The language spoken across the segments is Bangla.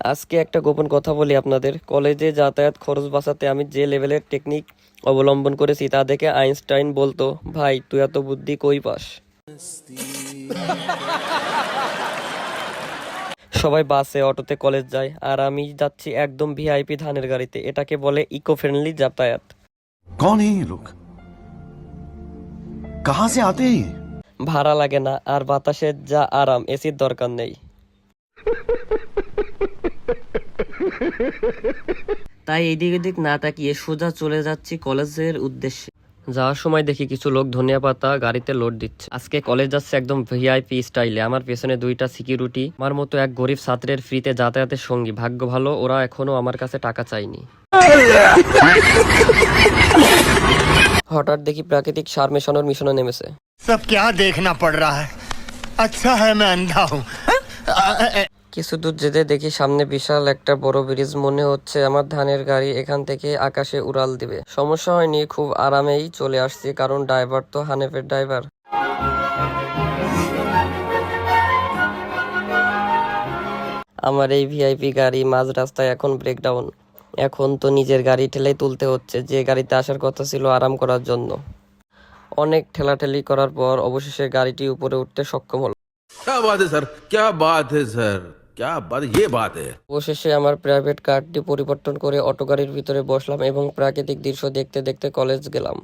আজকে একটা গোপন কথা বলি আপনাদের। কলেজে যাতায়াত খরচ বাঁচাতে আমি যে লেভেলের টেকনিক অবলম্বন করেছি তা দেখে আইনস্টাইন বলতো, ভাই তুই এত বুদ্ধি কই পাস। সবাই বাসে অটোতে কলেজ যায় আর আমি যাচ্ছি একদম ভিআইপি ধানের গাড়িতে। এটাকে বলে ইকো ফ্রেন্ডলি যাতায়াত। कौन है ये लोग? कहां से आते हैं ये? ভাড়া লাগে না আর বাতাসের যা আরাম, এসির দরকার নেই। তাই এদিক ওদিক না তাকিয়ে সোজা চলে যাচ্ছি কলেজের উদ্দেশ্যে। যাওয়ার সময় দেখি কিছু লোক ধনিয়া পাতা গাড়িতে লোড দিচ্ছে। আজকে কলেজ যাচ্ছে একদম ভিআইপি স্টাইলে। আমার পেছনে 2টা সিকিউরিটি, আমার মতো এক গরিব ছাত্রের ফ্রিতে যাতায়াতের সঙ্গী। ভাগ্য ভালো ওরা এখনো আমার কাছে টাকা চায়নি। হঠাৎ দেখি প্রাকৃতিক সার মেশানোর মিশনে নেমেছে। सब क्या देखना पड़ रहा है? अच्छा है मैं अंधा हूँ। কিছু দূর যেতে দেখি সামনে বিশাল একটা বড় ব্রিজ। মনে হচ্ছে আমার ধানের গাড়ি এখান থেকে আকাশে উড়াল দিবে। সমস্যা হয়নি, খুব আরামেই চলে আসছি, কারণ ড্রাইভার তো হানেফের ড্রাইভার। আমার এই ভিআইপি গাড়ি মাঝ রাস্তায় এখন ব্রেকডাউন। এখন তো নিজের গাড়ি ঠেলেই তুলতে হচ্ছে, যে গাড়িতে আসার কথা ছিল আরাম করার জন্য। অনেক ঠেলাঠেলি করার পর অবশেষে গাড়িটি উপরে উঠতে সক্ষম হলো। क्या बात है सर, क्या बात है सर, क्या बात, ये बात है। অবশেষে আমার প্রাইভেট কারটি পরিবর্তন করে অটো গাড়ির ভিতরে বসলাম এবং প্রাকৃতিক দৃশ্য দেখতে দেখতে কলেজ গেলাম।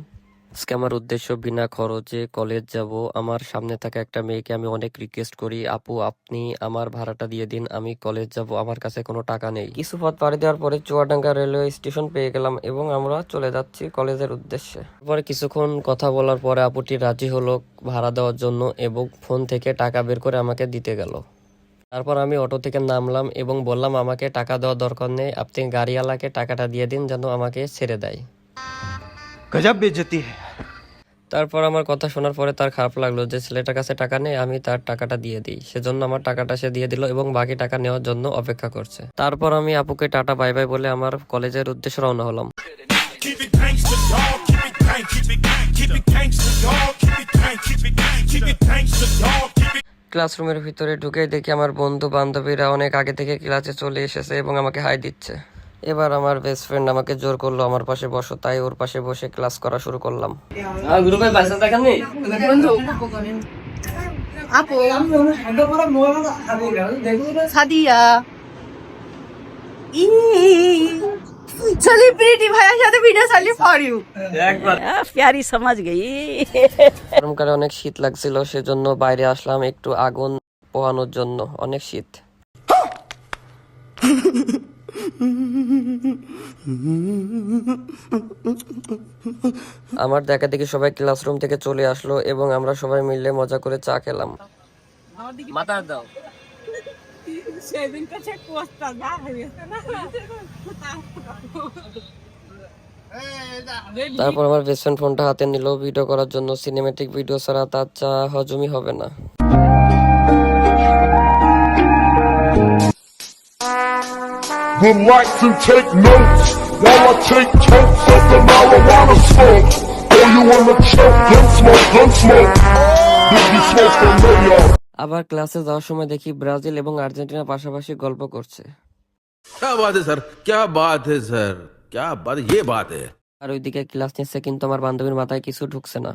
আজকে আমার উদ্দেশ্য বিনা খরচে কলেজ যাব। আমার সামনে থাকা একটা মেয়েকে আমি অনেক রিকোয়েস্ট করি, আপু আপনি আমার ভাড়াটা দিয়ে দিন, আমি কলেজ যাব, আমার কাছে কোনো টাকা নেই। কিছু পথ পাড়ি দেওয়ার পরে চুয়াডাঙ্গা রেলওয়ে স্টেশন পেয়ে গেলাম এবং আমরা চলে যাচ্ছি কলেজের উদ্দেশ্যে। পরে কিছুক্ষণ কথা বলার পরে আপুটি রাজি হলো ভাড়া দেওয়ার জন্য এবং ফোন থেকে টাকা বের করে আমাকে দিতে গেল। তারপর আমি অটো থেকে নামলাম এবং বললাম আমাকে টাকা দেওয়ার দরকার নেই, আপনি গাড়িওয়ালাকে টাকাটা দিয়ে দিন যেন আমাকে ছেড়ে দেয়। गजब बेइज्जती है। তারপর আমার কথা শোনার পরে তার খারাপ লাগলো যে ছেলেটার কাছে টাকা নেই, আমি তার টাকাটা দিয়ে দিই। সেজন্য আমার টাকাটা সে দিয়ে দিল এবং বাকি টাকা নেওয়ার জন্য অপেক্ষা করছে। তারপর আমি আপুকে টাটা বাই বাই বলে আমার কলেজের উদ্দেশ্যে রওনা হলাম। Keep it gangsta, dog. Keep it gang. Keep it gang. Keep it gangsta, dog. Keep it gang. Keep it gang. Keep it gangsta, dog. Keep it. ক্লাসরুমের ভিতরে ঢুকে দেখি আমার বন্ধু বান্ধবীরা অনেক আগে থেকে ক্লাসে চলে এসেছে এবং আমাকে হাই দিচ্ছে। এবার আমার বেস্ট ফ্রেন্ড আমাকে জোর করলো আমার পাশে বসো, তাই ওর পাশে বসে ক্লাস করা শুরু করলাম। আপু সাদিয়া सेलिब्रिटी भाई साथे वीडियो साली फॉर यू प्यारी समझ गई। গরমকালে অনেক শীত লাগছিল, সেজন্য বাইরে আসলাম একটু আগুন পোহানোর জন্য। অনেক শীত। আমার দেখা দেখি সবাই ক্লাসরুম থেকে চলে আসলো এবং আমরা সবাই মিলে মজা করে চা খেলাম। মাথা দাও। তারপর আমার বেস্ট ফ্রেন্ড ফোনটা হাতে নিল ভিডিও করার জন্য। সিনেমেটিক ভিডিও ছাড়া তার চা হজমই হবে না। Would like to take notes while I take totes of the marijuana smoke. Oh, you wanna choke? Gun smoke, gun smoke. Biggie smoke from Mayor. আবার ক্লাসে যাওয়ার সময় দেখি ব্রাজিল এবং আর্জেন্টিনা পাশাপাশি গল্প করছে। क्या बात है सर, क्या बात है सर, क्या बात, ये बात है। আর ওইদিকে ক্লাস নিচ্ছে কিন্তু আমার বান্ধবীর মাথায় কিছু ঢুকছে না।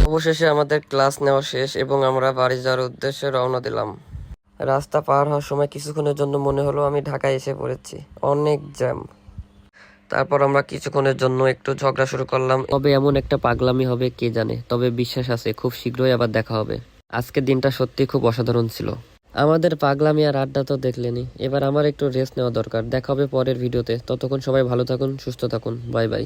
অবশেষে আমাদের ক্লাস নেওয়া শেষ এবং আমরা বাড়ি যাওয়ার উদ্দেশ্যে রওনা দিলাম। রাস্তা পার হওয়ার সময় কিছুক্ষণের জন্য মনে হলো আমি ঢাকায় এসে পড়েছি, অনেক জ্যাম। তারপর আমরা কিছুক্ষণের জন্য একটু ঝগড়া শুরু করলাম। তবে এমন একটা পাগলামি হবে কে জানে, তবে বিশ্বাস আছে খুব শীঘ্রই আবার দেখা হবে। আজকের দিনটা সত্যি খুব অসাধারণ ছিল। আমাদের পাগলামি আর আড্ডা তো দেখলেনি, এবার আমার একটু রেস্ট নেওয়া দরকার। দেখা হবে পরের ভিডিওতে। ততক্ষণ সবাই ভালো থাকুন, সুস্থ থাকুন, বাই বাই।